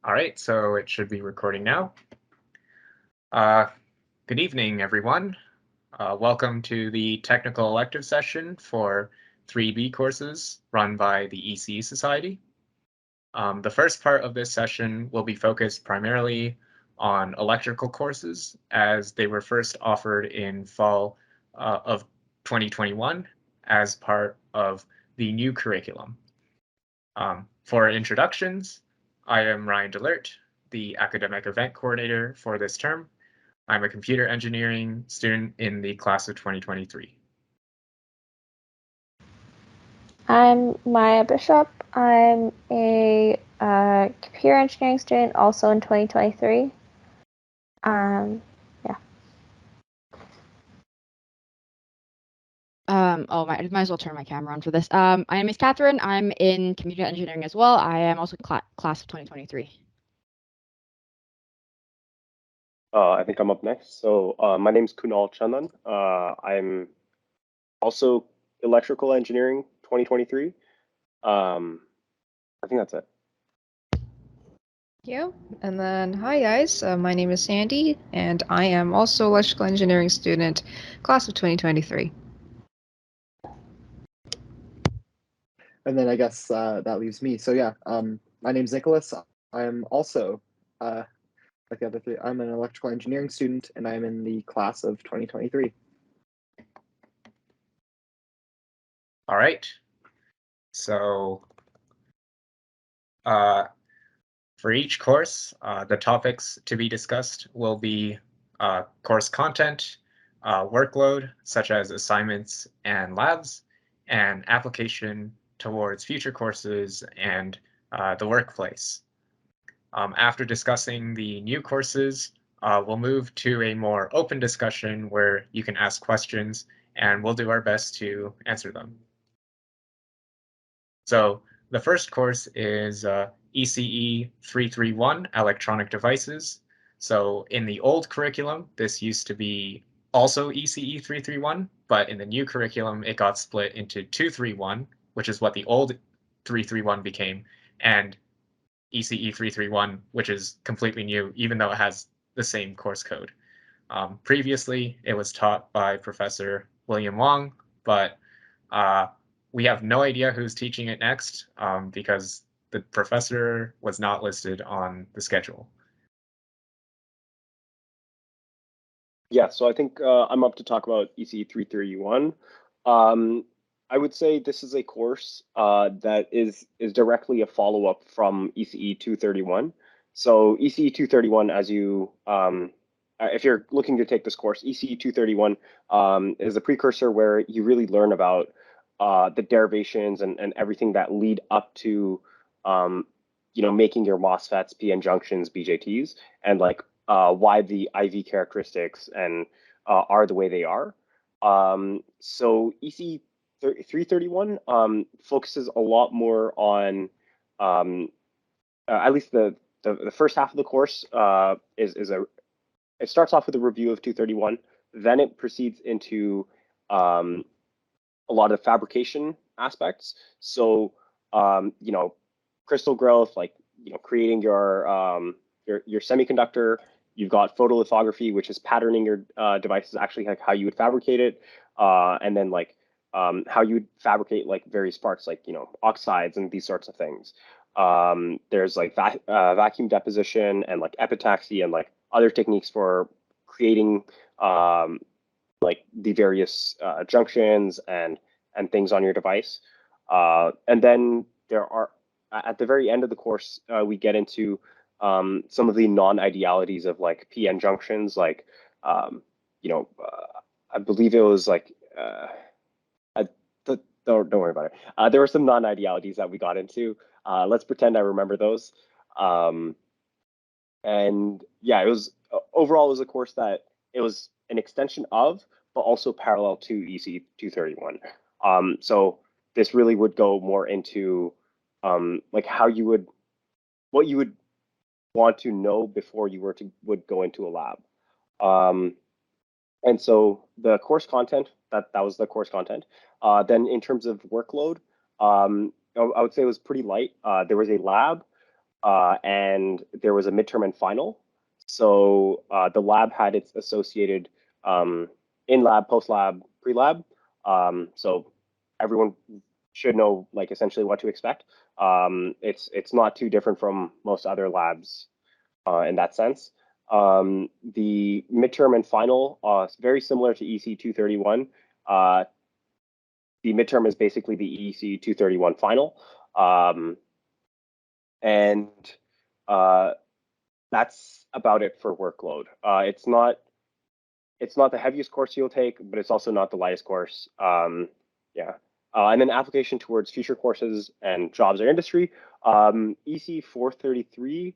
All right, so it should be recording now. Good evening, everyone. Welcome to the technical elective session for 3B courses run by the ECE Society. The first part of this session will be focused primarily on electrical courses as they were first offered in fall of 2021 as part of the new curriculum. For introductions, I am Ryan Dullaert, the academic event coordinator for this term. I'm a computer engineering student in the class of 2023. I'm Maya Bishop. I'm a computer engineering student also in 2023. I might as well turn my camera on for this. My name is Catherine. I'm in computer engineering as well. I am also class of 2023. I think I'm up next. So my name is Kunal Chandan. I'm also electrical engineering 2023. I think that's it. Yeah, and then hi guys, my name is Sandy, and I am also electrical engineering student, class of 2023. And then I guess that leaves me. So yeah, my name's Nicholas. I'm also like the other three. I'm an electrical engineering student, and I'm in the class of 2023. All right. So for each course, the topics to be discussed will be course content, workload, such as assignments and labs, and application towards future courses and the workplace. After discussing the new courses, we'll move to a more open discussion where you can ask questions and we'll do our best to answer them. So the first course is ECE 331, Electronic Devices. So in the old curriculum, this used to be also ECE 331, but in the new curriculum, it got split into 231, which is what the old 331 became, and ECE 331, which is completely new, even though it has the same course code. Previously, it was taught by Professor William Wang, but we have no idea who's teaching it next because the professor was not listed on the schedule. Yeah, so I think I'm up to talk about ECE 331. I would say this is a course that is directly a follow-up from ECE 231. So ECE 231, as you, if you're looking to take this course, ECE 231 is a precursor where you really learn about the derivations and everything that lead up to, making your MOSFETs, PN junctions, BJTs, and like why the IV characteristics and are the way they are. So ECE 331 focuses a lot more on at least the first half of the course it starts off with a review of 231, then it proceeds into a lot of fabrication aspects. So crystal growth, like creating your semiconductor. You've got photolithography, which is patterning your devices, actually like how you would fabricate it, and then like how you would fabricate like various parts, like oxides and these sorts of things. There's like vacuum deposition and like epitaxy and like other techniques for creating like the various junctions and things on your device. And then there are at the very end of the course, we get into some of the non-idealities of like PN junctions, like I believe it was like don't worry about it. There were some non-idealities that we got into. Let's pretend I remember those. And yeah, it was overall it was a course that it was an extension of, but also parallel to ECE 231. So this really would go more into like what you would want to know before you would go into a lab. And so the course content, that was the course content. Then in terms of workload, I would say it was pretty light. There was a lab, and there was a midterm and final. So the lab had its associated in-lab, post-lab, pre-lab. So everyone should know like essentially what to expect. It's not too different from most other labs in that sense. The midterm and final is very similar to EC 231. The midterm is basically the EC 231 final. And that's about it for workload. It's not the heaviest course you'll take, but it's also not the lightest course. Yeah. And then application towards future courses and jobs or industry. EC 433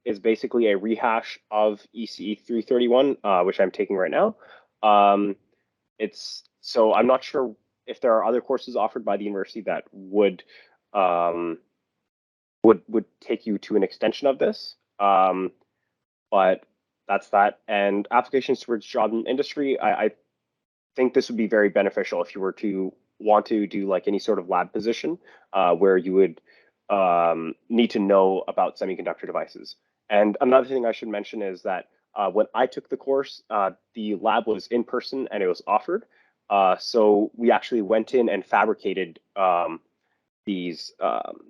is basically a rehash of EC 331, which I'm taking right now. So I'm not sure if there are other courses offered by the university that would take you to an extension of this. But that's that. And applications towards job and industry, I think this would be very beneficial if you were to want to do like any sort of lab position where you would need to know about semiconductor devices. And another thing I should mention is that when I took the course, the lab was in person and it was offered. So we actually went in and fabricated these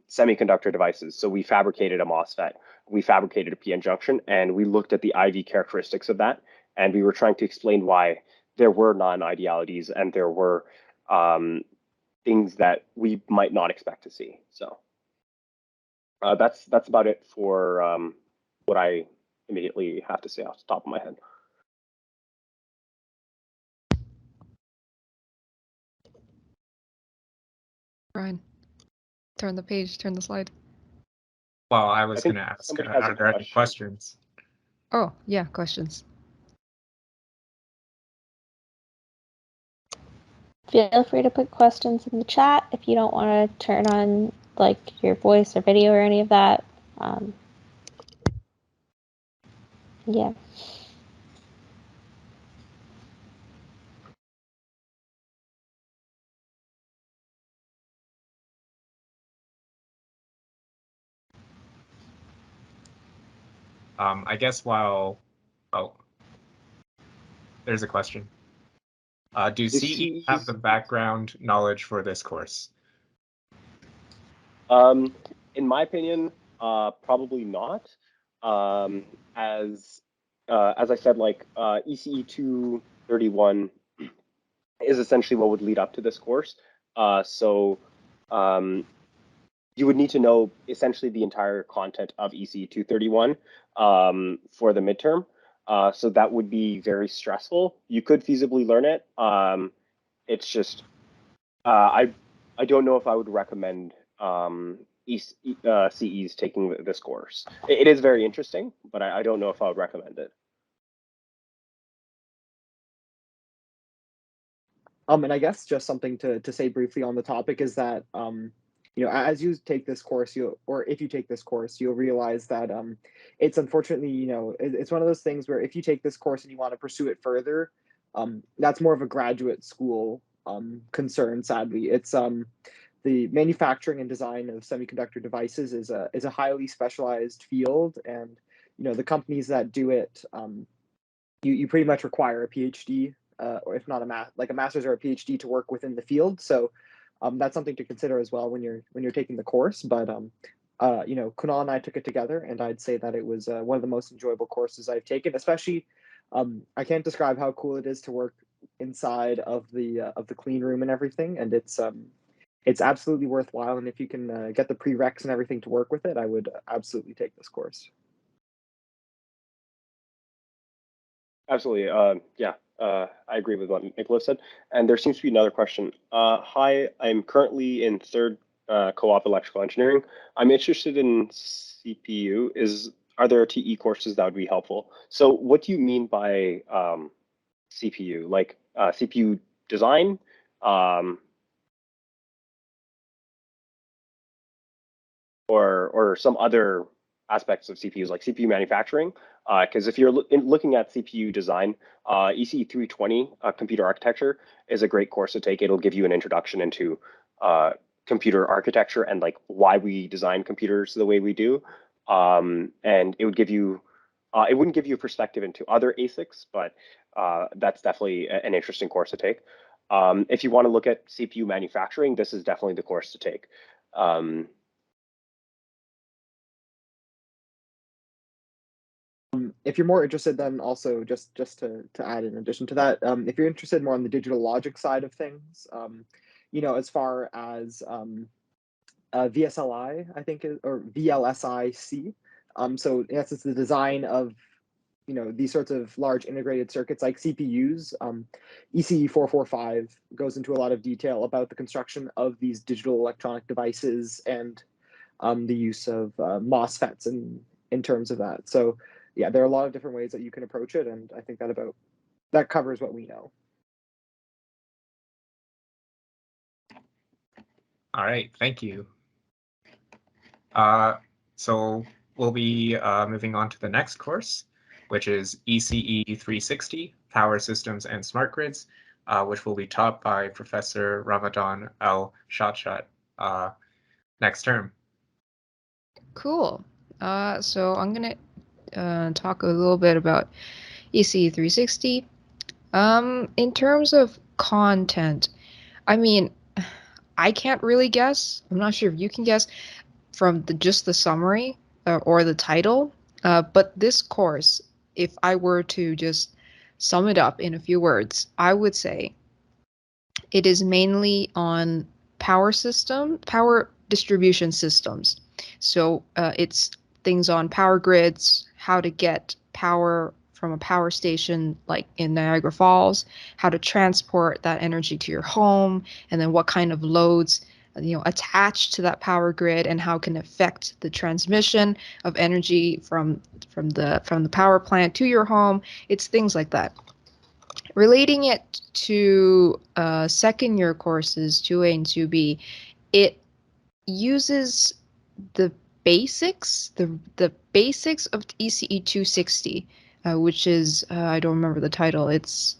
semiconductor devices. So we fabricated a MOSFET, we fabricated a PN junction, and we looked at the IV characteristics of that. And we were trying to explain why there were non-idealities and there were things that we might not expect to see. So that's about it for what I immediately have to say off the top of my head. Brian, turn the page, turn the slide. Well, I was going to ask, are there any questions? Oh, yeah, questions. Feel free to put questions in the chat if you don't want to turn on like your voice or video or any of that. Yeah. I guess there's a question. Do CE have the background knowledge for this course? In my opinion, probably not. As I said, like ECE 231 is essentially what would lead up to this course. So you would need to know essentially the entire content of ECE 231 for the midterm. So that would be very stressful. You could feasibly learn it. It's just I don't know if I would recommend CEs taking this course. It is very interesting, but I don't know if I would recommend it. And I guess just something to say briefly on the topic is that you know, as you take this course, if you take this course, you'll realize that it's unfortunately, you know, it's one of those things where if you take this course and you want to pursue it further, that's more of a graduate school concern. Sadly, it's the manufacturing and design of semiconductor devices is a highly specialized field, and you know the companies that do it, you pretty much require a PhD, or if not a master's or a PhD to work within the field. So that's something to consider as well when you're taking the course. But you know, Kunal and I took it together, and I'd say that it was one of the most enjoyable courses I've taken. Especially, I can't describe how cool it is to work inside of the clean room and everything, and it's absolutely worthwhile. And if you can get the prereqs and everything to work with it, I would absolutely take this course. Absolutely. Yeah, I agree with what Nicholas said. And there seems to be another question. Hi, I'm currently in third co-op electrical engineering. I'm interested in CPU. Are there TE courses that would be helpful? So what do you mean by CPU? Like CPU design? Or some other aspects of CPUs like CPU manufacturing? Because if you're looking at CPU design, ECE 320 computer architecture is a great course to take. It'll give you an introduction into computer architecture and like why we design computers the way we do. And it would give you, it wouldn't give you a perspective into other ASICs, but that's definitely an interesting course to take. If you want to look at CPU manufacturing, this is definitely the course to take. If you're more interested, then also just to add in addition to that, if you're interested more on the digital logic side of things, you know, as far as VSLI, I think, or VLSI-C. So in essence, the design of, you know, these sorts of large integrated circuits like CPUs. ECE 445 goes into a lot of detail about the construction of these digital electronic devices and the use of MOSFETs in terms of that. So yeah, there are a lot of different ways that you can approach it, and I think that covers what we know. All right, thank you. So we'll be moving on to the next course, which is ECE 360, Power Systems and Smart Grids, which will be taught by Professor Ramadan Al-Shatshut next term. Cool. So I'm gonna talk a little bit about ECE 360. In terms of content, I mean, I can't really guess. I'm not sure if you can guess from just the summary or the title. But this course, if I were to just sum it up in a few words, I would say it is mainly on power distribution systems. So it's things on power grids, how to get power from a power station like in Niagara Falls, how to transport that energy to your home, and then what kind of loads attached to that power grid and how can affect the transmission of energy from the power plant to your home. It's things like that. Relating it to second year courses, 2A and 2B, it uses the basics, the basics of ECE 260, which is I don't remember the title. It's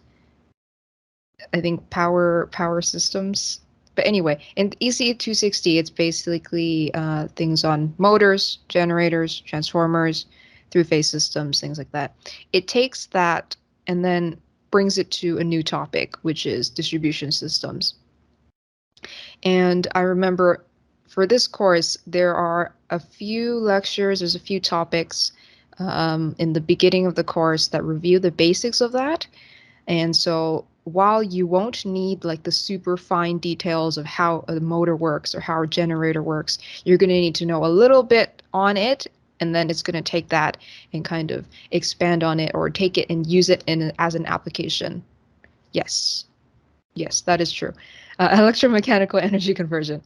I think power systems. But anyway, in ECE 260, it's basically things on motors, generators, transformers, three-phase systems, things like that. It takes that and then brings it to a new topic, which is distribution systems. And I remember for this course, there are a few lectures, there's a few topics in the beginning of the course that review the basics of that. And so while you won't need like the super fine details of how a motor works or how a generator works, you're going to need to know a little bit on it, and then it's going to take that and kind of expand on it or take it and use it as an application. Yes, that is true. Electromechanical energy conversion.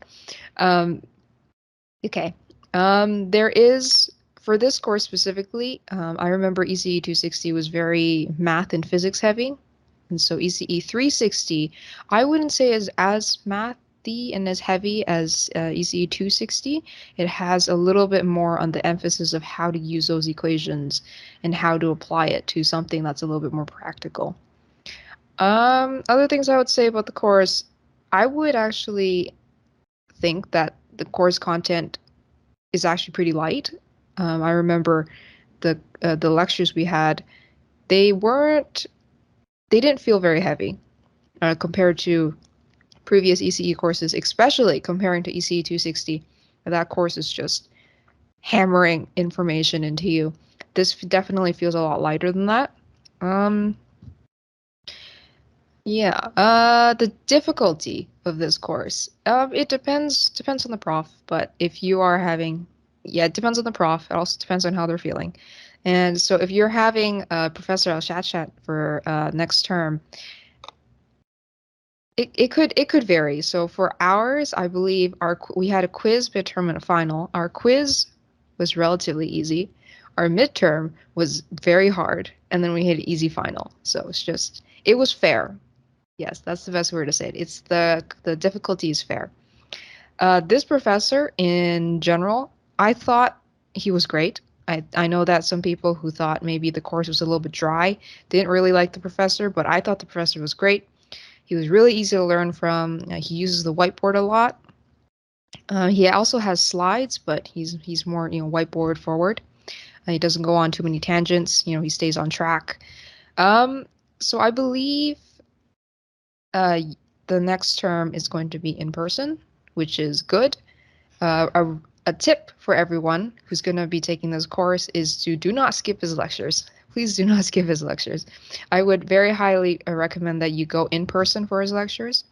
Okay. There is, for this course specifically, I remember ECE 260 was very math and physics heavy. And so ECE 360, I wouldn't say is as mathy and as heavy as ECE 260. It has a little bit more on the emphasis of how to use those equations and how to apply it to something that's a little bit more practical. Other things I would say about the course, I would actually think that the course content is actually pretty light. I remember the lectures we had, they didn't feel very heavy compared to previous ECE courses, especially comparing to ECE 260. That course is just hammering information into you. This definitely feels a lot lighter than that. The difficulty of this course, it depends on the prof, but if you are having, it depends on the prof. It also depends on how they're feeling. And so if you're having Professor Al-Shatshut for next term, it could vary. So for ours, I believe we had a quiz, midterm, and a final. Our quiz was relatively easy. Our midterm was very hard, and then we had an easy final. So it was fair. Yes, that's the best word to say it. It's the difficulty is fair. This professor in general, I thought he was great. I know that some people who thought maybe the course was a little bit dry didn't really like the professor, but I thought the professor was great. He was really easy to learn from. He uses the whiteboard a lot. He also has slides, but he's more whiteboard forward. He doesn't go on too many tangents. He stays on track. So I believe the next term is going to be in person, which is good. A tip for everyone who's going to be taking this course is to do not skip his lectures. Please do not skip his lectures. I would very highly recommend that you go in person for his lectures.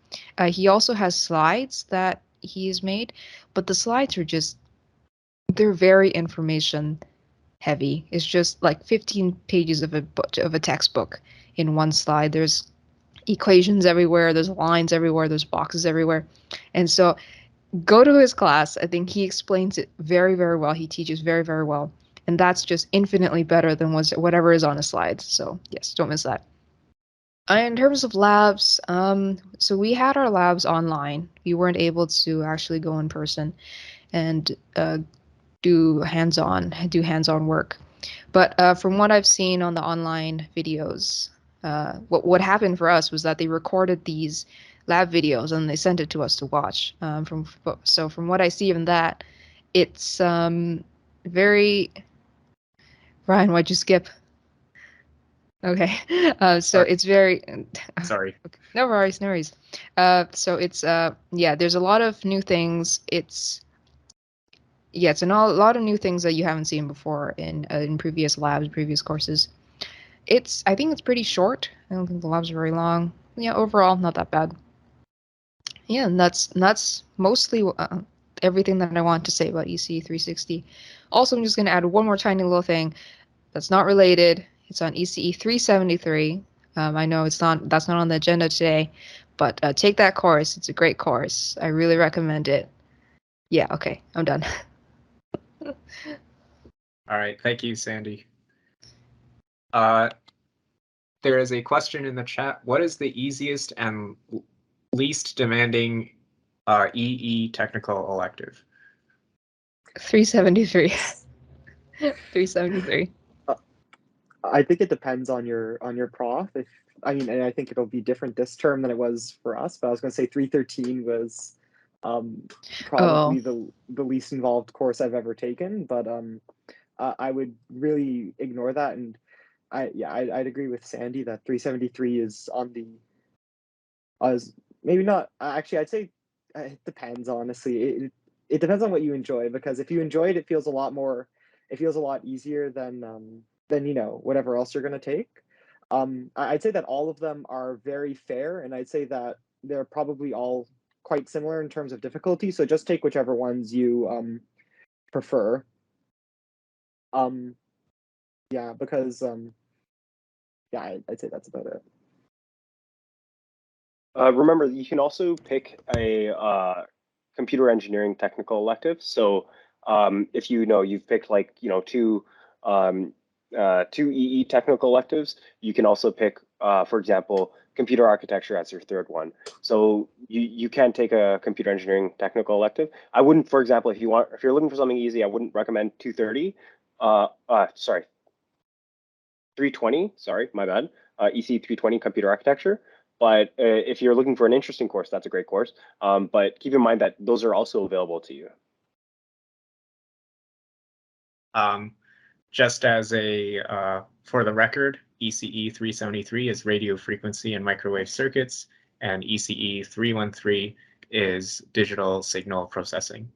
He also has slides that he's made, but the slides are they're very information heavy. It's just like 15 pages of a textbook in one slide. There's equations everywhere, there's lines everywhere, there's boxes everywhere. And so go to his class. I think he explains it very, very well. He teaches very, very well. And that's just infinitely better than whatever is on his slides. So yes, don't miss that. In terms of labs, so we had our labs online. We weren't able to actually go in person and do hands-on work. But from what I've seen on the online videos, what happened for us was that they recorded these lab videos and they sent it to us to watch. So from what I see in that, it's very. Ryan, why'd you skip? Okay, so Sorry. it's very. Sorry. No worries, no worries. So it's yeah, there's a lot of new things. It's a lot of new things that you haven't seen before in previous labs, previous courses. I think it's pretty short. I don't think the labs are very long. Yeah, overall, not that bad. Yeah, and that's mostly everything that I want to say about ECE 360. Also, I'm just going to add one more tiny little thing that's not related. It's on ECE 373. I know that's not on the agenda today, but take that course. It's a great course. I really recommend it. Yeah, okay, I'm done. All right, thank you, Sandy. There is a question in the chat. What is the easiest and least demanding EE technical elective? 373. 373. I think it depends on your prof. And I think it'll be different this term than it was for us. But I was going to say 313 was probably the least involved course I've ever taken. But I would really ignore that, and I'd agree with Sandy that 373 is on the maybe not. Actually, I'd say it depends. Honestly, it depends on what you enjoy, because if you enjoy it, it feels a lot more. It feels a lot easier than whatever else you're going to take. I'd say that all of them are very fair, and I'd say that they're probably all quite similar in terms of difficulty. So just take whichever ones you prefer. Yeah, because yeah, I'd say that's about it. Remember, you can also pick a computer engineering technical elective. So if you've picked like two EE technical electives, you can also pick, for example, computer architecture as your third one. So you can take a computer engineering technical elective. I wouldn't, for example, if you're looking for something easy, I wouldn't recommend 230. Sorry, 320. Sorry, my bad. EC 320 computer architecture. But if you're looking for an interesting course, that's a great course. But keep in mind that those are also available to you. Just as for the record, ECE 373 is radio frequency and microwave circuits, and ECE 313 is digital signal processing.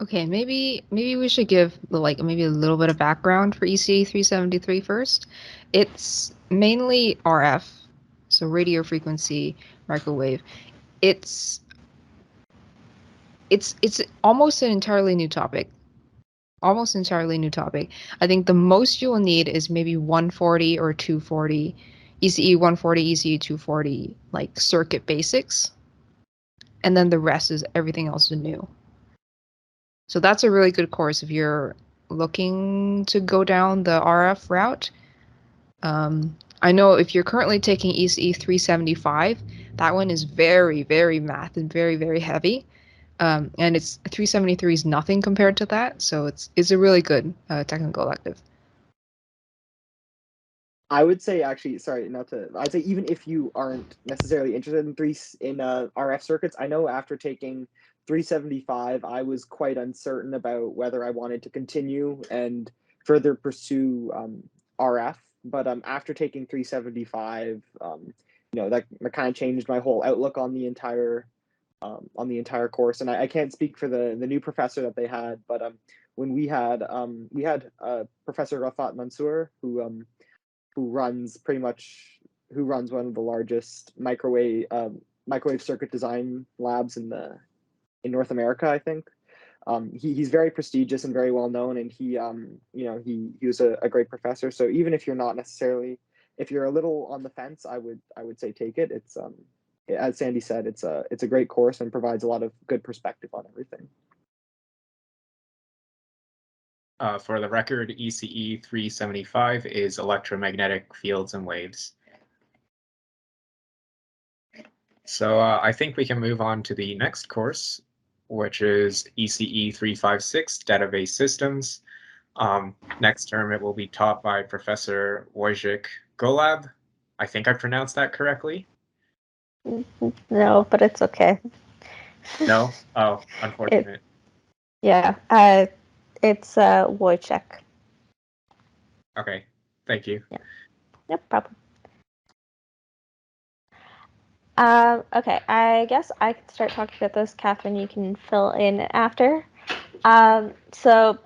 Okay, maybe we should give maybe a little bit of background for ECE 373 first. It's mainly RF, so radio frequency, microwave. It's almost an entirely new topic. Almost entirely new topic. I think the most you will need is maybe 140 or 240, ECE 140, ECE 240, like circuit basics. And then the rest is everything else is new. So that's a really good course if you're looking to go down the RF route. I know if you're currently taking ECE 375, that one is very, very math and very, very heavy. And it's 373 is nothing compared to that. So it's a really good technical elective. I would say, actually, sorry, I'd say even if you aren't necessarily interested in RF circuits, I know after taking 375, I was quite uncertain about whether I wanted to continue and further pursue RF. But after taking 375, that kind of changed my whole outlook on the entire course. And I can't speak for the new professor that they had, but when we had Professor Rafat Mansour, who runs one of the largest microwave circuit design labs in North America, I think. He's very prestigious and very well known, and he was a great professor. So even if you're a little on the fence, I would say take it. It's as Sandy said, it's a great course and provides a lot of good perspective on everything. For the record, ECE 375 is electromagnetic fields and waves. So I think we can move on to the next course, which is ECE 356, Database Systems. Next term, it will be taught by Professor Wojciech Golab. I think I pronounced that correctly. No, but it's okay. No? Oh, unfortunate. It's Wojciech. Okay, thank you. Yeah, no problem. Okay, I guess I can start talking about this. Catherine, you can fill in after. So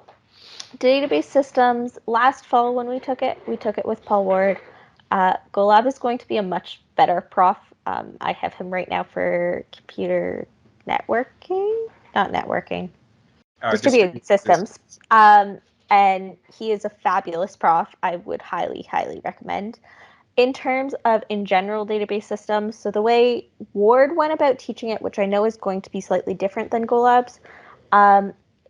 database systems, last fall when we took it with Paul Ward. Golab is going to be a much better prof. I have him right now for computer networking, not networking, distributed systems. And he is a fabulous prof. I would highly, highly recommend. In terms of in general database systems, so the way Ward went about teaching it, which I know is going to be slightly different than Golab's,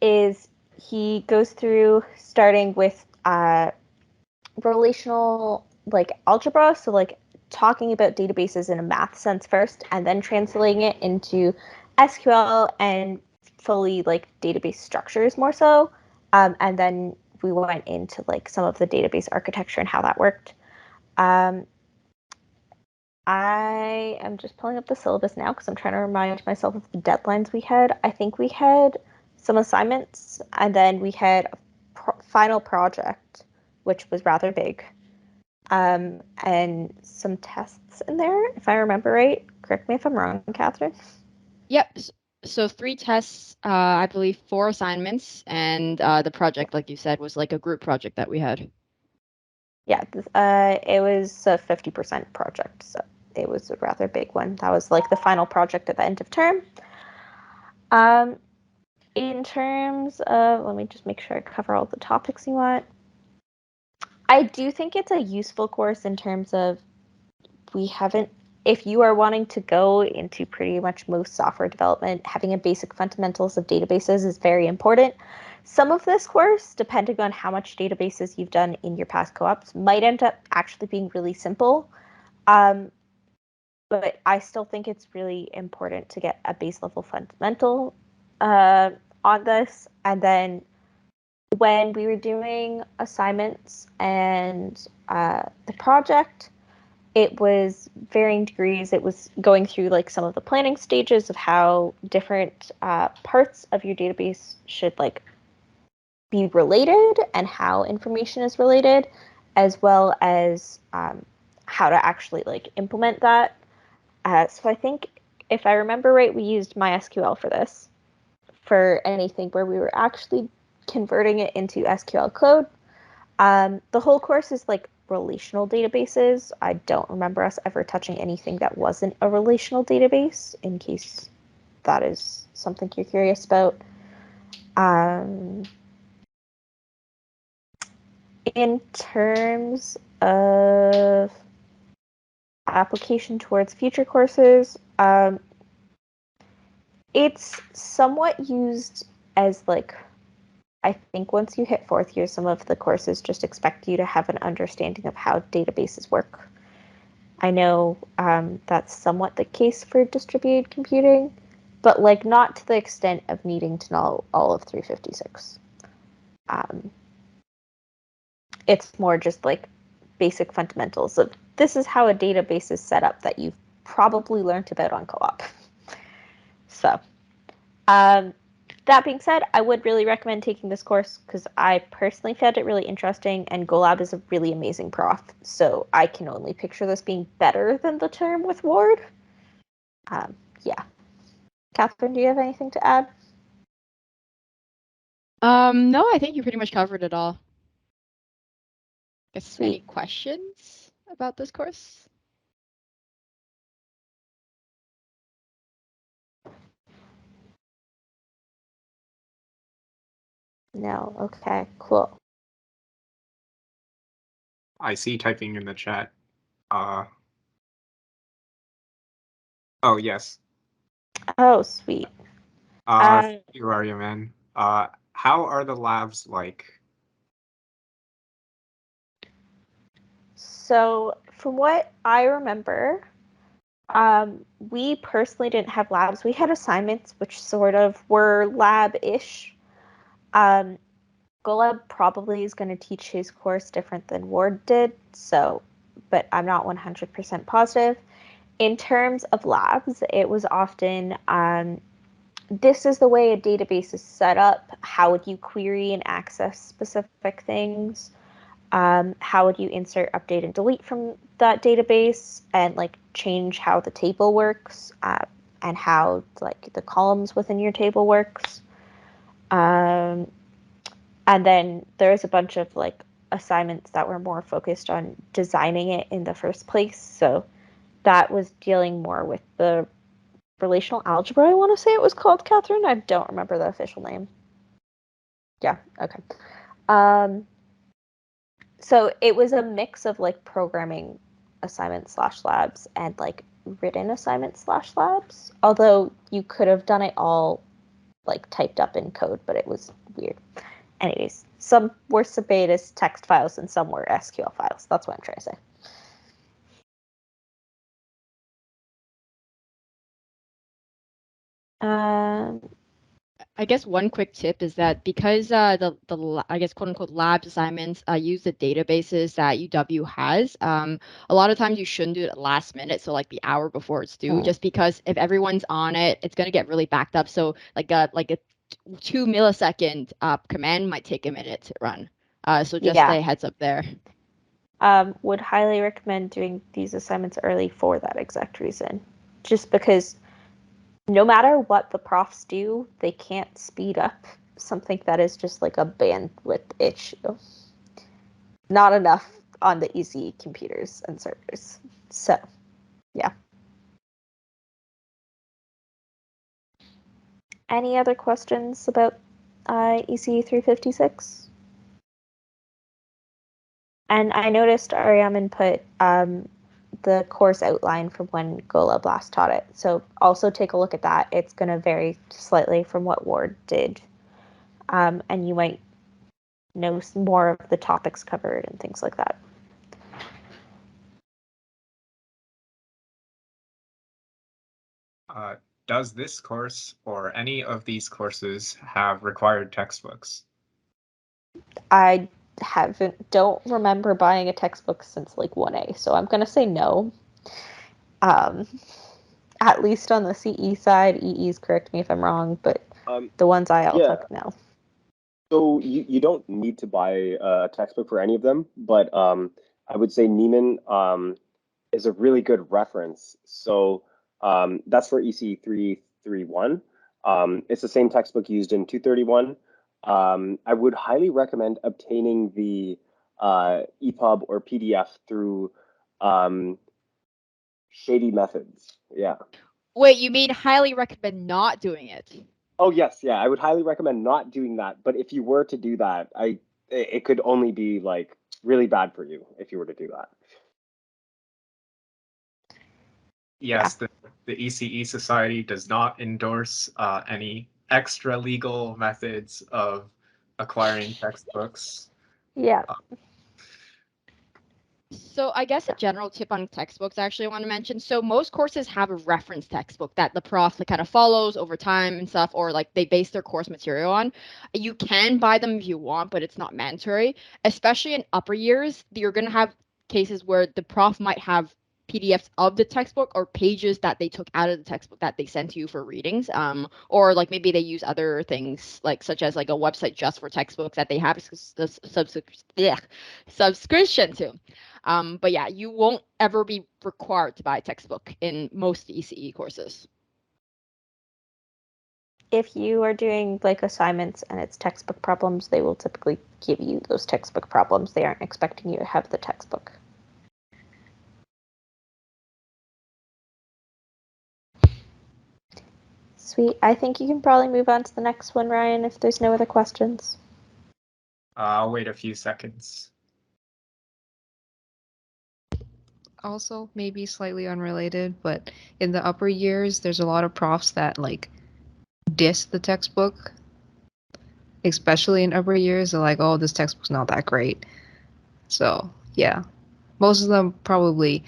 is he goes through starting with relational algebra, so talking about databases in a math sense first, and then translating it into SQL and fully database structures more so, and then we went into some of the database architecture and how that worked. I am just pulling up the syllabus now because I'm trying to remind myself of the deadlines we had. I think we had some assignments, and then we had a final project, which was rather big, and some tests in there, if I remember right. Correct me if I'm wrong, Catherine. Yep. So 3 tests, I believe 4 assignments, and the project, like you said, was like a group project that we had. Yeah, it was a 50% project, so it was a rather big one. That was the final project at the end of term. In terms of, let me just make sure I cover all the topics you want. I do think it's a useful course in terms of if you are wanting to go into pretty much most software development, having a basic fundamentals of databases is very important. Some of this course, depending on how much databases you've done in your past co-ops, might end up actually being really simple. But I still think it's really important to get a base level fundamental on this. And then when we were doing assignments and the project, it was varying degrees. It was going through some of the planning stages of how different parts of your database should be related and how information is related, as well as how to actually implement that. So I think, if I remember right, we used MySQL for this, for anything where we were actually converting it into SQL code. The whole course is relational databases. I don't remember us ever touching anything that wasn't a relational database, in case that is something you're curious about. In terms of application towards future courses, it's somewhat used as I think once you hit 4th year, some of the courses just expect you to have an understanding of how databases work. I know that's somewhat the case for distributed computing, but not to the extent of needing to know all of 356. It's more just basic fundamentals of this is how a database is set up that you've probably learned about on co-op. So That being said, I would really recommend taking this course because I personally found it really interesting, and GoLab is a really amazing prof. So I can only picture this being better than the term with Ward. Yeah. Catherine, do you have anything to add? No, I think you pretty much covered it all. Guess Sweet. any questions about this course? No. Okay, cool. I see typing in the chat. Oh, yes. Oh, sweet. You are you, man. How are the labs like? So, from what I remember, we personally didn't have labs. We had assignments, which sort of were lab-ish. Golub probably is going to teach his course different than Ward did, so, but I'm not 100% positive. In terms of labs, it was often this is the way a database is set up. How would you query and access specific things? How would you insert, update, and delete from that database, and like change how the table works, and how like the columns within your table works. And then there's a bunch of like assignments that were more focused on designing it in the first place. So that was dealing more with the relational algebra, I want to say it was called, Catherine. I don't remember the official name. Yeah, okay. So it was a mix of like programming assignments / labs and like written assignments / labs. Although you could have done it all like typed up in code, but it was weird. Anyways, some were submitted as text files and some were SQL files. That's what I'm trying to say. I guess one quick tip is that because the I guess quote unquote labs assignments use the databases that UW has, a lot of times you shouldn't do it at last minute, so like the hour before it's due, just because if everyone's on it, it's gonna get really backed up. So like a 2 millisecond command might take a minute to run. So just Yeah. a heads up there. Would highly recommend doing these assignments early for that exact reason. Just because no matter what the profs do, they can't speed up something that is just like a bandwidth issue. Not enough on the easy computers and servers. So, yeah. Any other questions about ECE 356? And I noticed Ariaman put the course outline from when Golub last taught it. So also take a look at that. It's going to vary slightly from what Ward did. And you might know some more of the topics covered and things like that. Does this course or any of these courses have required textbooks? I don't remember buying a textbook since like 1A, so I'm going to say no. At least on the CE side, EEs, correct me if I'm wrong, but the ones I all took, no. So you don't need to buy a textbook for any of them, but I would say Neiman is a really good reference. So that's for EC 331. It's the same textbook used in 231. I would highly recommend obtaining the EPUB or PDF through Shady Methods. Yeah. Wait, you mean highly recommend not doing it? Oh yes, yeah. I would highly recommend not doing that. But if you were to do that, it could only be like really bad for you if you were to do that. Yes, the ECE Society does not endorse any extra legal methods of acquiring textbooks. Yeah. So I guess a general tip on textbooks actually I want to mention. So most courses have a reference textbook that the prof like, kind of follows over time and stuff, or like they base their course material on. You can buy them if you want, but it's not mandatory. Especially in upper years, you're going to have cases where the prof might have PDFs of the textbook or pages that they took out of the textbook that they sent to you for readings. Or like maybe they use other things like such as like a website just for textbooks that they have subscription to. But yeah, you won't ever be required to buy a textbook in most ECE courses. If you are doing like assignments and it's textbook problems, they will typically give you those textbook problems. They aren't expecting you to have the textbook. Sweet. I think you can probably move on to the next one, Ryan, if there's no other questions. I'll wait a few seconds. Also, maybe slightly unrelated, but in the upper years, there's a lot of profs that like diss the textbook, especially in upper years. They're like, oh, this textbook's not that great. So yeah, most of them probably,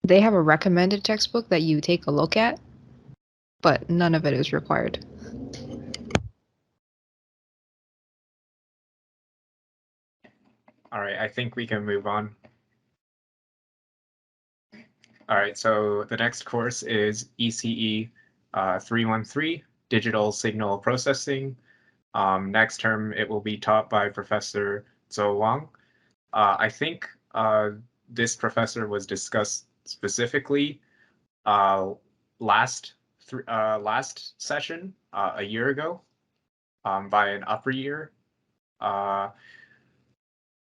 they have a recommended textbook that you take a look at, but none of it is required. All right, I think we can move on. All right, so the next course is ECE 313, Digital Signal Processing. Next term, it will be taught by Professor Zhou Wang. I think this professor was discussed specifically last session a year ago by an upper year.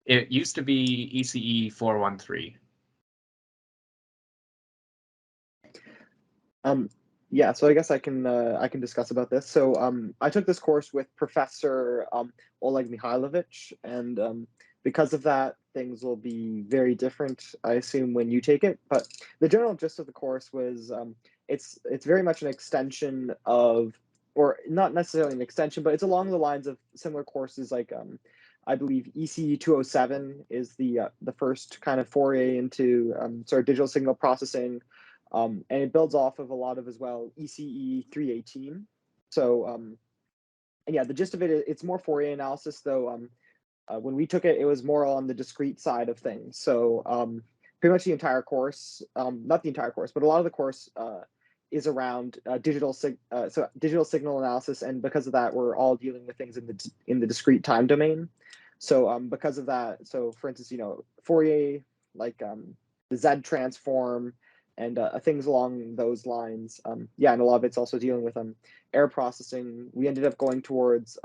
It used to be ECE 413. Yeah, so I guess I can discuss about this. So I took this course with Professor Oleg Mihailovich, and because of that, things will be very different, I assume, when you take it. But the general gist of the course was it's very much an extension of, or not necessarily an extension, but it's along the lines of similar courses like I believe ECE 207 is the first kind of foray into sort of digital signal processing. And it builds off of a lot of as well ECE 318. So and yeah, the gist of it, it's more Fourier analysis though. When we took it, it was more on the discrete side of things. So pretty much the entire course, not the entire course, but a lot of the course is around digital signal analysis, and because of that, we're all dealing with things in the discrete time domain. So because of that, so for instance, Fourier, like the Z transform, and things along those lines. Yeah, and a lot of it's also dealing with error processing. We ended up going towards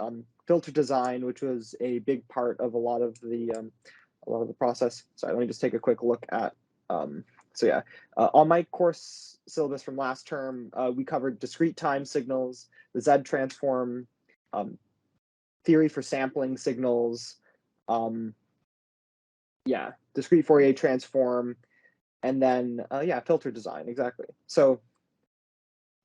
filter design, which was a big part of a lot of the process. Sorry, let me just take a quick look at. So yeah, on my course syllabus from last term, we covered discrete time signals, the Z transform, theory for sampling signals, yeah, discrete Fourier transform, and then yeah, filter design, exactly. So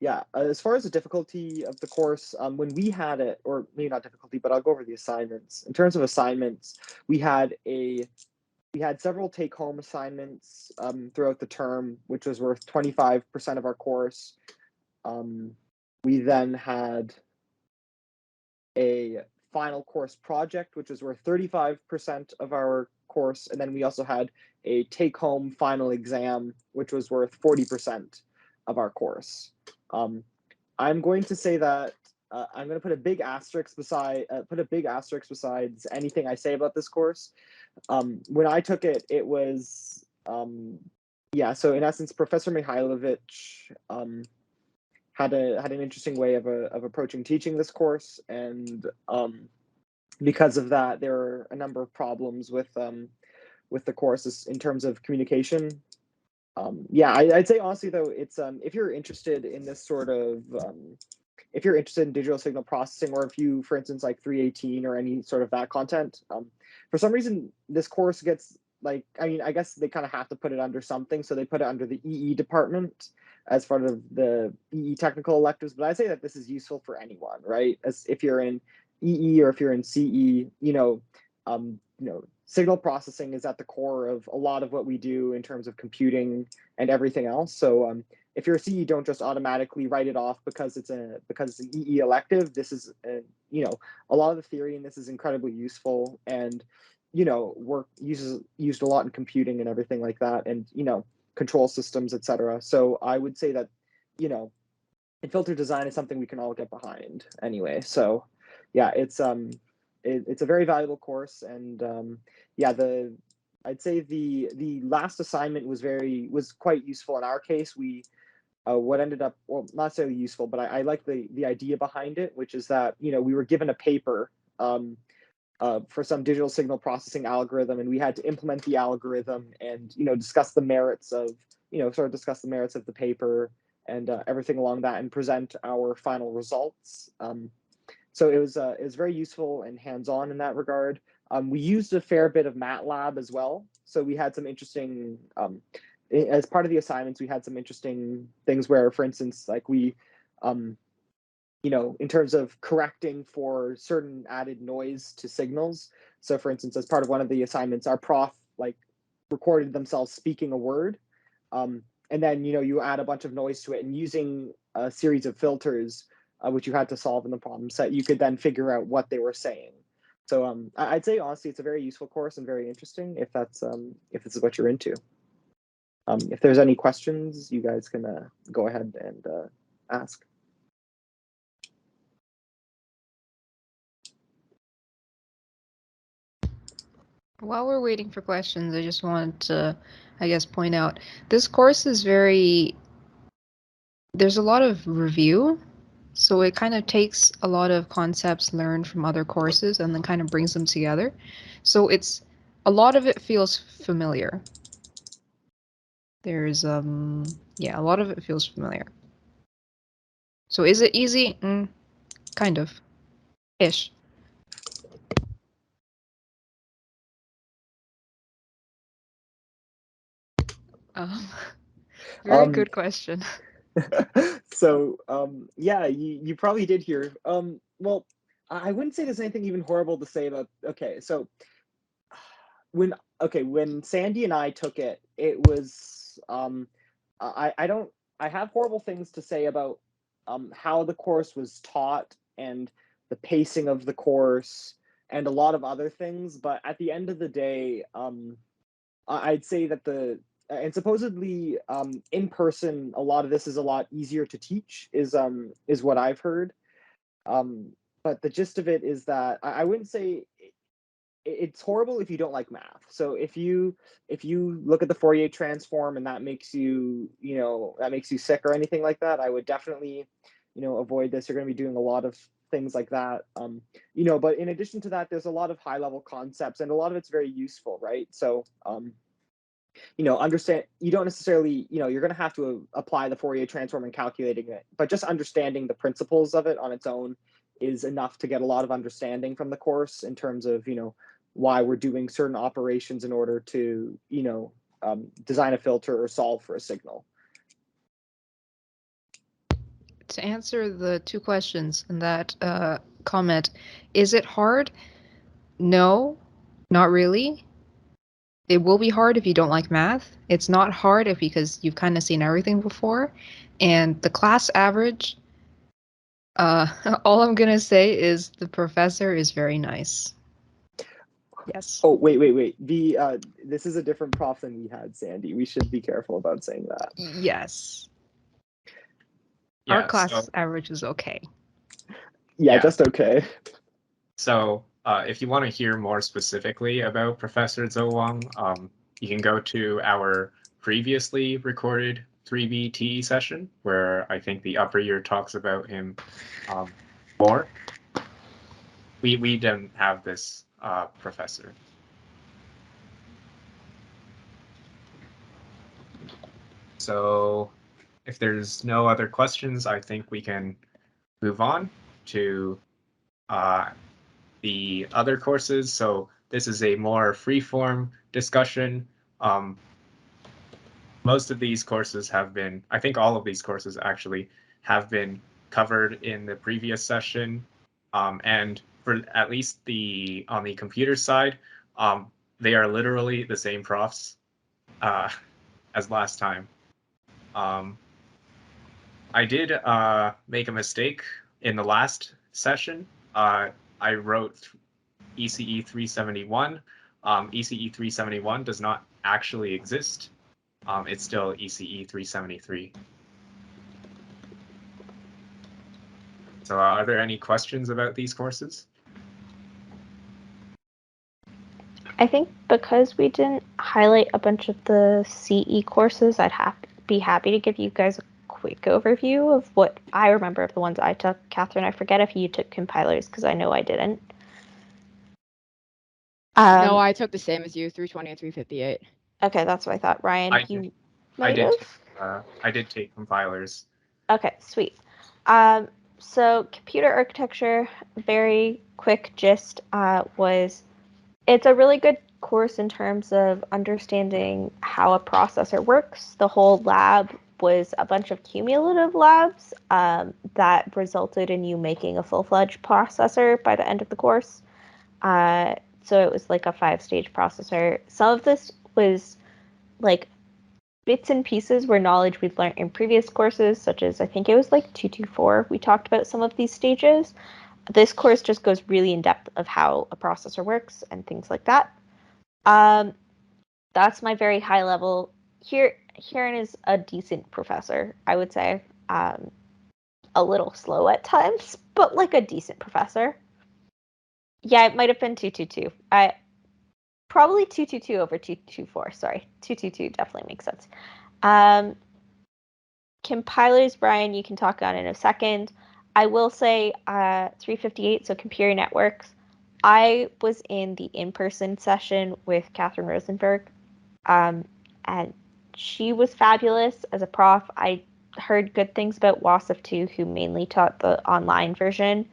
yeah, as far as the difficulty of the course, when we had it, or maybe not difficulty, but I'll go over the assignments. In terms of assignments, we had several take-home assignments throughout the term, which was worth 25% of our course. We then had a final course project, which was worth 35% of our course, and then we also had a take-home final exam, which was worth 40% of our course. I'm going to say that I'm going to put a big asterisk besides anything I say about this course. When I took it, it was yeah. So in essence, Professor Mihailovich had an interesting way of approaching teaching this course, and because of that, there are a number of problems with the courses in terms of communication. Yeah, I'd say honestly though, it's if you're interested in this sort of if you're interested in digital signal processing, or if you, for instance, like 318 or any sort of that content, for some reason this course gets like, I mean, I guess they kind of have to put it under something, so they put it under the EE department as part of the EE technical electives. But I'd say that this is useful for anyone, right? As if you're in EE or if you're in CE, signal processing is at the core of a lot of what we do in terms of computing and everything else. So if you're a CE, don't just automatically write it off because it's an EE elective. This is a lot of the theory in this is incredibly useful, and used a lot in computing and everything like that. And control systems, etc. So I would say that, you know, and filter design is something we can all get behind anyway. So yeah, it's a very valuable course, and yeah, I'd say the last assignment was quite useful in our case. We what ended up, well, not necessarily useful, but I like the idea behind it, which is that, you know, we were given a paper for some digital signal processing algorithm, and we had to implement the algorithm and, you know, discuss the merits of, you know, sort of discuss the merits of the paper and everything along that, and present our final results. So it was very useful and hands-on in that regard. We used a fair bit of MATLAB as well, so we had some interesting as part of the assignments, we had some interesting things where, for instance, like we, you know, in terms of correcting for certain added noise to signals. So for instance, as part of one of the assignments, our prof like recorded themselves speaking a word. And then, you know, you add a bunch of noise to it, and using a series of filters, which you had to solve in the problem set, you could then figure out what they were saying. So I'd say honestly, it's a very useful course and very interesting if this is what you're into. If there's any questions, you guys can go ahead and ask. While we're waiting for questions, I just want to, I guess, point out this course is there's a lot of review, so it kind of takes a lot of concepts learned from other courses and then kind of brings them together. So a lot of it feels familiar. There's yeah, a lot of it feels familiar. So is it easy? Kind of ish. Very good question. So yeah, you probably did hear. Well, I wouldn't say there's anything even horrible to say about. Okay, so when Sandy and I took it, it was I have horrible things to say about how the course was taught and the pacing of the course and a lot of other things, but at the end of the day, I'd say that and supposedly in person, a lot of this is a lot easier to teach, is what I've heard. But the gist of it is that I wouldn't say it's horrible if you don't like math. So if you look at the Fourier transform and that makes you sick or anything like that, I would definitely, you know, avoid this. You're going to be doing a lot of things like that. You know, but in addition to that, there's a lot of high level concepts, and a lot of it's very useful, right? So you know, understand, you don't necessarily, you know, you're going to have to apply the Fourier transform and calculating it, but just understanding the principles of it on its own is enough to get a lot of understanding from the course in terms of, you know, why we're doing certain operations in order to, you know, design a filter or solve for a signal. To answer the two questions in that comment, is it hard? No, not really. It will be hard if you don't like math. It's not hard because you've kind of seen everything before. And the class average, all I'm going to say is the professor is very nice. Yes. Oh, wait. This is a different prof than we had, Sandy. We should be careful about saying that. Yes. Yeah, Our class average is okay. Yeah, just okay. So if you want to hear more specifically about Professor Zhou Wang, you can go to our previously recorded 3B TE session, where I think the upper year talks about him more. We didn't have this professor. So if there's no other questions, I think we can move on to the other courses. So this is a more free-form discussion. Most of these courses have been, I think all of these courses actually have been covered in the previous session. And for at least on the computer side, they are literally the same profs as last time. I did make a mistake in the last session. I wrote ECE 371. ECE 371 does not actually exist. it's still ECE 373. So are there any questions about these courses? I think because we didn't highlight a bunch of the CE courses, I'd be happy to give you guys a quick overview of what I remember of the ones I took. Catherine, I forget if you took compilers, because I know I didn't. No, I took the same as you, 320 and 358. Okay, that's what I thought. Ryan, I did take compilers. Okay, sweet. So computer architecture, very quick gist, was it's a really good course in terms of understanding how a processor works. The whole lab was a bunch of cumulative labs that resulted in you making a full-fledged processor by the end of the course. So it was like a 5-stage processor. Some of this was like bits and pieces were knowledge we've learned in previous courses, such as I think it was like 224. We talked about some of these stages. This course just goes really in depth of how a processor works and things like that. That's my very high level. Kieran is a decent professor, I would say. A little slow at times, but like a decent professor. Yeah, it might have been 222. Probably 222 over 224. Sorry, 222 definitely makes sense. Compilers, Brian, you can talk on in a second. I will say 358, so computer networks. I was in the in-person session with Catherine Rosenberg, and she was fabulous as a prof. I heard good things about WASF2, who mainly taught the online version.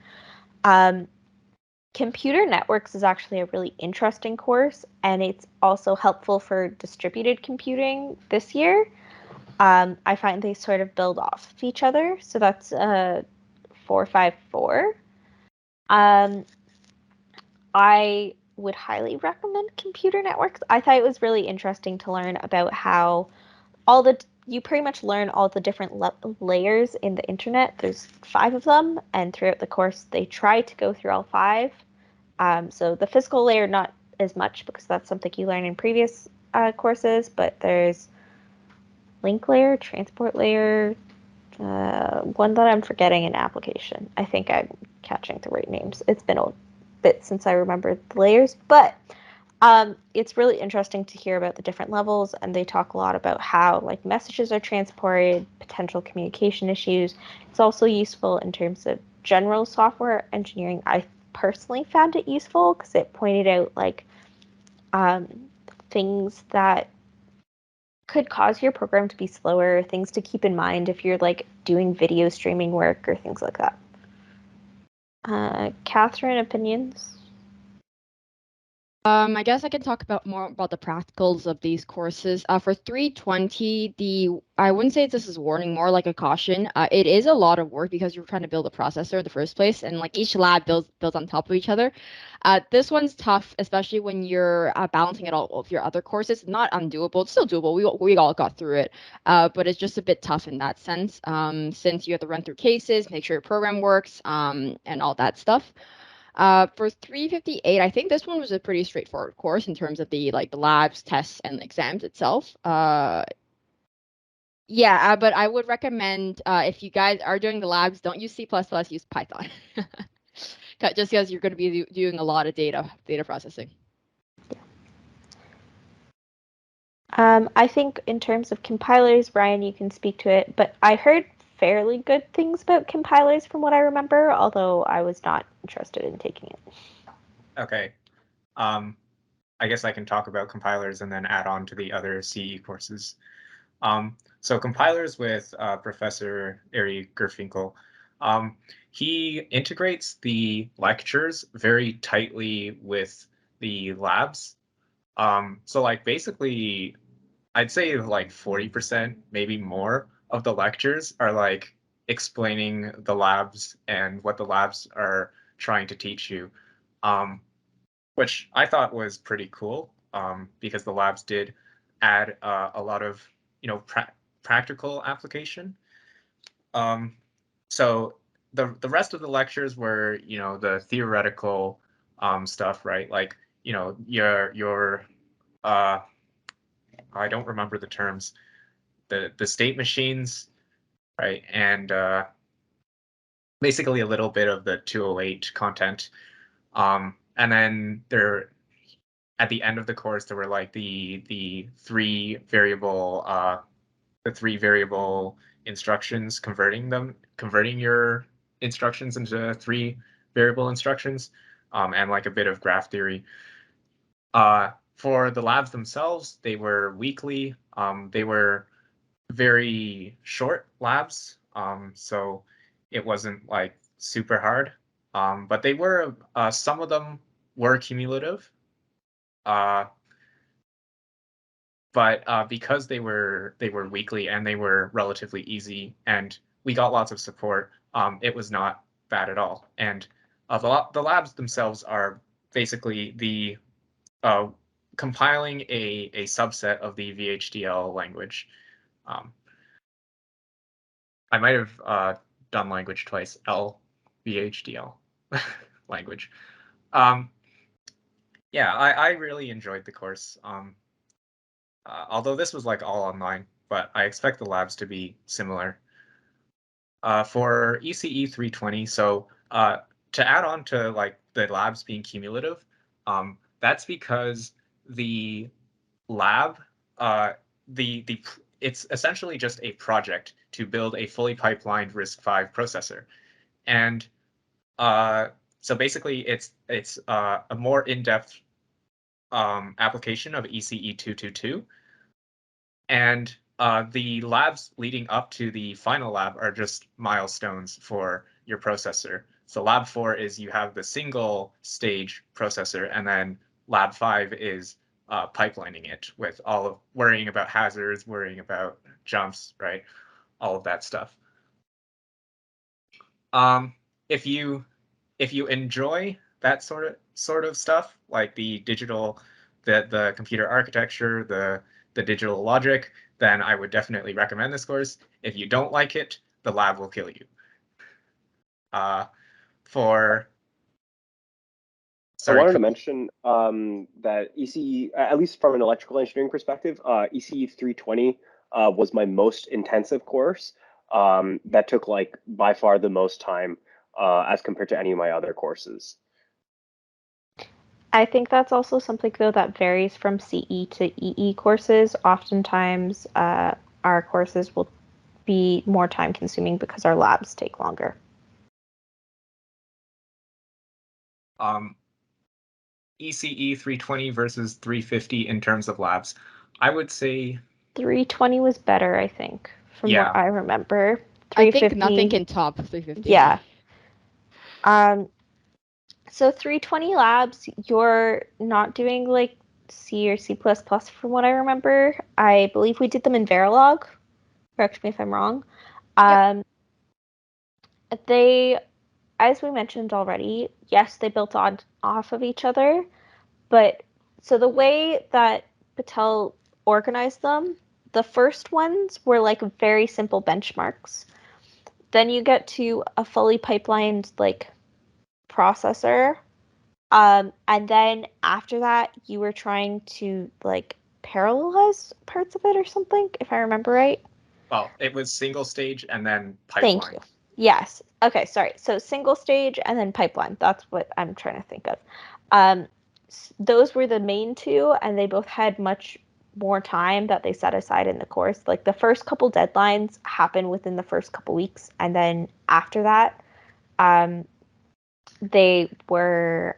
Computer networks is actually a really interesting course, and it's also helpful for distributed computing this year. I find they sort of build off of each other, so that's 454. I would highly recommend computer networks. I thought it was really interesting to learn about how you pretty much learn all the different layers in the internet. There's 5 of them, and throughout the course, they try to go through all 5. So the physical layer, not as much, because that's something you learn in previous courses, but there's link layer, transport layer, one that I'm forgetting in application. I think I'm catching the right names. It's been a bit since I remember the layers, but it's really interesting to hear about the different levels, and they talk a lot about how like messages are transported, potential communication issues. It's also useful in terms of general software engineering. I personally found it useful because it pointed out like things that could cause your program to be slower, things to keep in mind if you're like doing video streaming work or things like that. Catherine, opinions? I guess I can talk more about the practicals of these courses. For 320, I wouldn't say this is warning, more like a caution. It is a lot of work because you're trying to build a processor in the first place, and like each lab builds on top of each other. This one's tough, especially when you're balancing it all with your other courses. Not undoable, it's still doable. We all got through it, but it's just a bit tough in that sense. Since you have to run through cases, make sure your program works, and all that stuff. For 358, I think this one was a pretty straightforward course in terms of the labs, tests, and exams itself. Yeah, but I would recommend if you guys are doing the labs, don't use C++, use Python. Just because you're going to be doing a lot of data processing. I think in terms of compilers, Brian, you can speak to it, but I heard fairly good things about compilers from what I remember, although I was not interested in taking it. Okay. I guess I can talk about compilers and then add on to the other CE courses. So compilers with Professor Ari Gerfinkel, he integrates the lectures very tightly with the labs. So like basically, I'd say like 40%, maybe more of the lectures are like explaining the labs and what the labs are trying to teach you, which I thought was pretty cool because the labs did add a lot of practical application. So the rest of the lectures were the theoretical stuff, right? Like your I don't remember the terms, the state machines, right? And basically a little bit of the 208 content. And then there, at the end of the course, there were like the three variable instructions, converting your instructions into three variable instructions, and like a bit of graph theory. For the labs themselves, they were weekly. They were very short labs, so it wasn't like super hard. But they were some of them were cumulative. But because they were weekly and they were relatively easy, and we got lots of support, it was not bad at all. And the labs themselves are basically the compiling a subset of the VHDL language. I might have done language twice. VHDL language. Yeah, I really enjoyed the course. Although this was like all online, but I expect the labs to be similar. For ECE 320, so to add on to like the labs being cumulative, that's because the lab, it's essentially just a project to build a fully pipelined RISC-V processor, and so basically it's a more in-depth application of ECE 222. And the labs leading up to the final lab are just milestones for your processor. So lab 4 is you have the single stage processor, and then lab 5 is pipelining it with all of worrying about hazards, worrying about jumps, right? All of that stuff. If you enjoy that sort of stuff, like the computer architecture, the digital logic, then I would definitely recommend this course. If you don't like it, the lab will kill you. I wanted to mention that ECE, at least from an electrical engineering perspective, ECE 320 was my most intensive course. That took like by far the most time as compared to any of my other courses. I think that's also something though that varies from CE to EE courses. Oftentimes, our courses will be more time consuming because our labs take longer. ECE 320 versus 350 in terms of labs, I would say 320 was better, I think, from what I remember. I think nothing can top 350. Yeah. So 320 labs, you're not doing like C or C++ from what I remember. I believe we did them in Verilog. Correct me if I'm wrong. They, as we mentioned already, yes, they built off of each other. But so the way that Patel organized them, the first ones were like very simple benchmarks. Then you get to a fully pipelined like processor. And then after that, you were trying to like parallelize parts of it or something, if I remember right. Well, it was single stage and then pipeline. Thank you. Yes. Okay, sorry. So single stage and then pipeline. That's what I'm trying to think of. Those were the main two, and they both had much more time that they set aside in the course. Like the first couple deadlines happen within the first couple weeks, and then after that, they were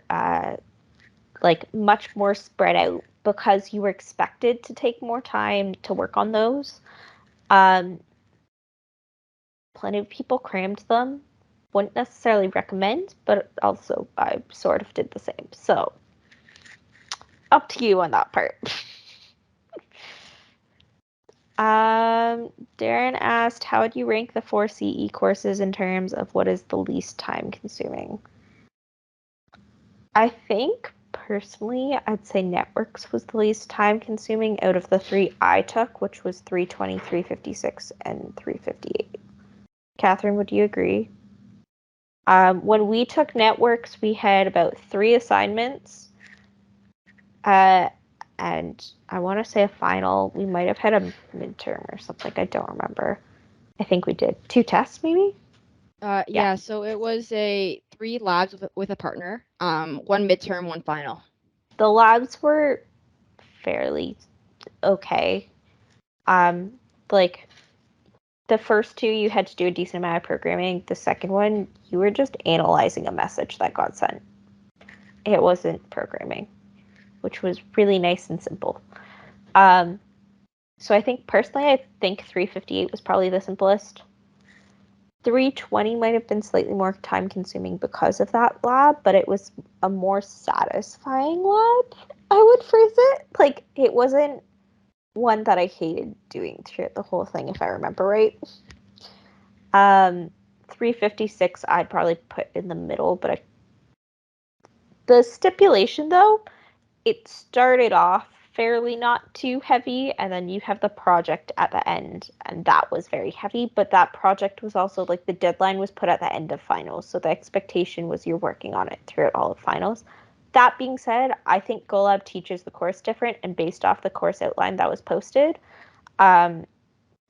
like much more spread out because you were expected to take more time to work on those. Plenty of people crammed them. Wouldn't necessarily recommend, but also I sort of did the same. So up to you on that part. Darren asked, how would you rank the 4 CE courses in terms of what is the least time consuming? I think personally, I'd say networks was the least time consuming out of the 3 I took, which was 320, 356, and 358. Catherine, would you agree? When we took networks, we had about 3 assignments. and I want to say a final. We might have had a midterm or something. I don't remember. I think we did 2 tests, maybe. Yeah, so it was 3 labs with a partner, 1 midterm, 1 final. The labs were fairly okay. Like the first 2, you had to do a decent amount of programming. The second one, you were just analyzing a message that got sent. It wasn't programming, which was really nice and simple. So I think personally, I think 358 was probably the simplest. 320 might have been slightly more time consuming because of that lab, but it was a more satisfying lab, I would phrase it. Like, it wasn't one that I hated doing throughout the whole thing, if I remember right. 356 I'd probably put in the middle, but the stipulation, though, it started off fairly not too heavy, and then you have the project at the end, and that was very heavy, but that project was also, like, the deadline was put at the end of finals, so the expectation was you're working on it throughout all of finals. That being said, I think GoLab teaches the course different, and based off the course outline that was posted,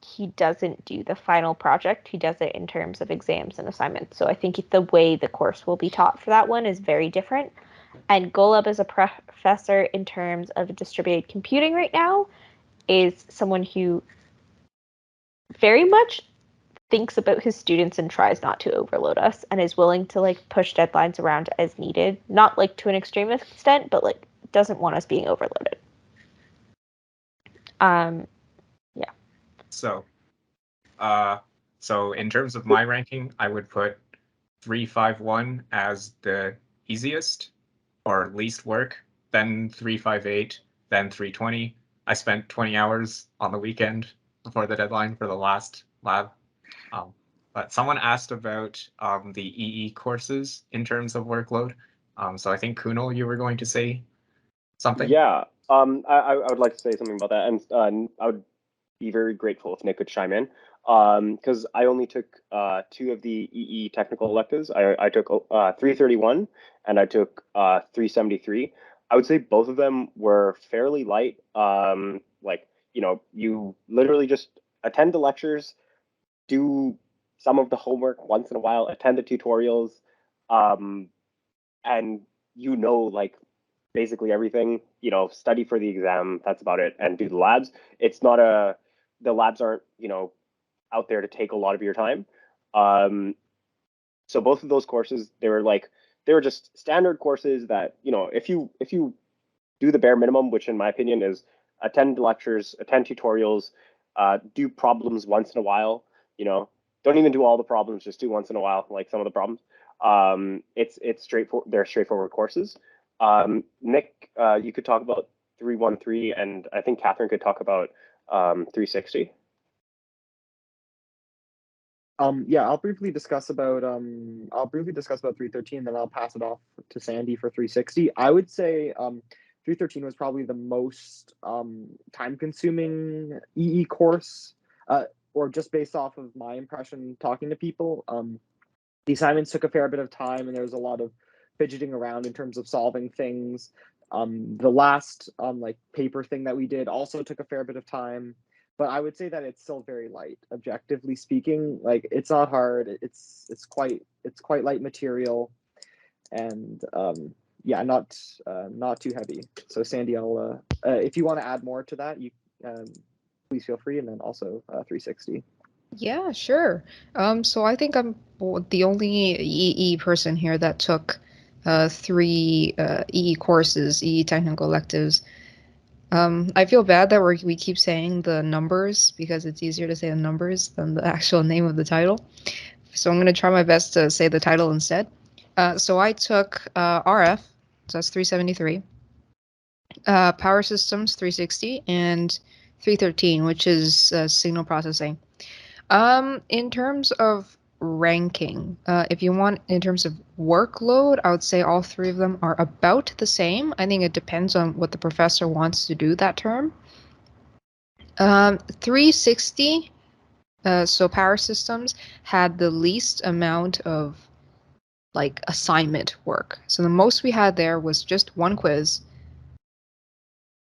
he doesn't do the final project. He does it in terms of exams and assignments. So I think the way the course will be taught for that one is very different. And Golub as a professor in terms of distributed computing right now is someone who very much thinks about his students and tries not to overload us and is willing to like push deadlines around as needed. Not like to an extreme extent, but like doesn't want us being overloaded. Yeah. So in terms of my ranking, I would put 351 as the easiest or least work, then 358, then 320. I spent 20 hours on the weekend before the deadline for the last lab. But someone asked about the EE courses in terms of workload. So I think Kunal, you were going to say something? Yeah, I would like to say something about that, and I would be very grateful if Nick could chime in, because I only took 2 of the EE technical electives. I took 331 and I took 373. I would say both of them were fairly light. Like, you know, you literally just attend the lectures, do some of the homework once in a while, attend the tutorials, and you know, like basically everything, you know, study for the exam, that's about it, and do the labs. It's not the labs aren't, you know, out there to take a lot of your time. So both of those courses, they were just standard courses that, you know, if you do the bare minimum, which in my opinion is attend lectures, attend tutorials, do problems once in a while, you know, don't even do all the problems, just do once in a while, like some of the problems. It's straightforward. They're straightforward courses. Nick, you could talk about 313, and I think Catherine could talk about 360. Yeah, I'll briefly discuss about 313, then I'll pass it off to Sandy for 360. I would say 313 was probably the most time-consuming EE course, or just based off of my impression talking to people. The assignments took a fair bit of time, and there was a lot of fidgeting around in terms of solving things. The last like paper thing that we did also took a fair bit of time, but I would say that it's still very light, objectively speaking. Like, it's not hard. It's quite light material, and yeah, not too heavy. So Sandy, I'll if you want to add more to that, you please feel free, and then also 360. Yeah, sure. So I think I'm the only EE person here that took 3 EE courses, EE technical electives. I feel bad that we keep saying the numbers because it's easier to say the numbers than the actual name of the title. So I'm going to try my best to say the title instead. So I took RF, so that's 373, Power Systems 360, and 313, which is signal processing. In terms of ranking, if you want in terms of workload, I would say all 3 of them are about the same. I think it depends on what the professor wants to do that term. 360, so Power Systems, had the least amount of like assignment work. So the most we had there was just 1 quiz,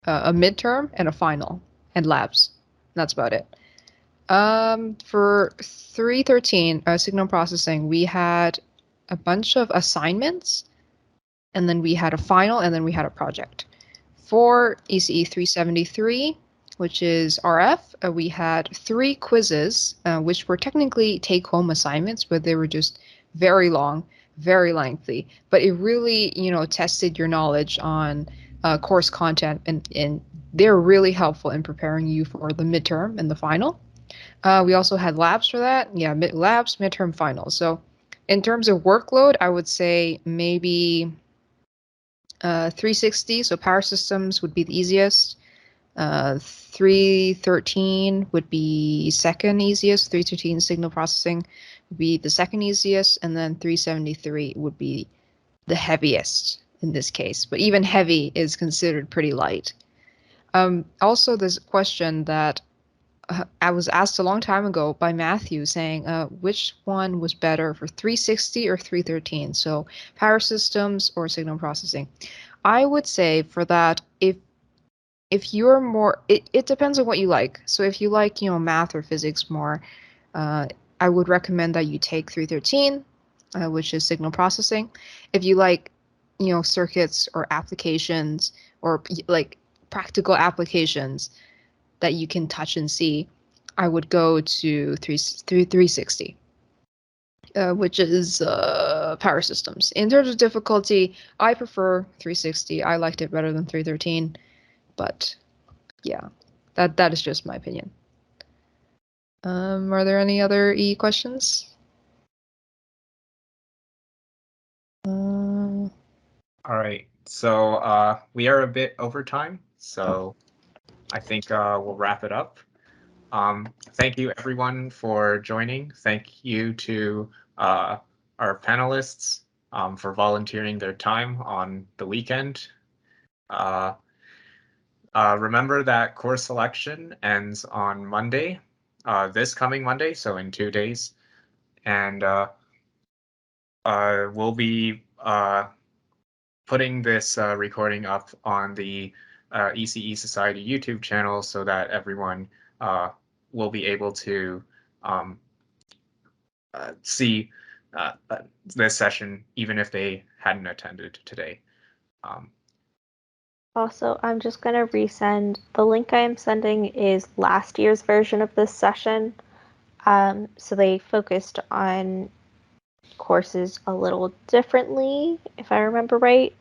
a midterm and a final and labs. That's about it. For 313 signal processing, we had a bunch of assignments, and then we had a final, and then we had a project. For ECE 373, which is RF, we had 3 quizzes, which were technically take-home assignments, but they were just very long, very lengthy. But it really, tested your knowledge on course content, and they're really helpful in preparing you for the midterm and the final. We also had labs for that. Yeah, labs, midterm, finals. So in terms of workload, I would say maybe 360, so power systems would be the easiest. 313 would be second easiest. 313 signal processing would be the second easiest. And then 373 would be the heaviest in this case. But even heavy is considered pretty light. Also, there's a question that I was asked a long time ago by Matthew saying, which one was better for 360 or 313? So power systems or signal processing. I would say for that, if you're more, it depends on what you like. So if you like, math or physics more, I would recommend that you take 313, which is signal processing. If you like, circuits or applications or like practical applications that you can touch and see, I would go to 360, which is power systems. In terms of difficulty, I prefer 360. I liked it better than 313, but yeah, that is just my opinion. Are there any other E questions? All right, so we are a bit over time, so I think we'll wrap it up. Thank you everyone for joining. Thank you to our panelists for volunteering their time on the weekend. Remember that course selection ends on Monday, this coming Monday, so in 2 days. And we'll be putting this recording up on the ECE Society YouTube channel so that everyone will be able to see this session even if they hadn't attended today. Also, I'm just going to resend. The link I'm sending is last year's version of this session. So they focused on courses a little differently, if I remember right.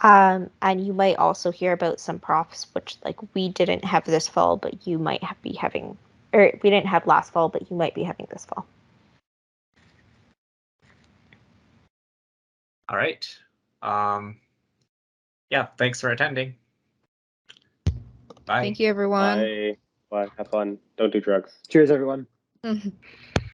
And you might also hear about some profs, which we didn't have this fall, but you might be having, or we didn't have last fall, but you might be having this fall. All right. Yeah, thanks for attending. Bye. Thank you, everyone. Bye. Bye. Have fun. Don't do drugs. Cheers, everyone.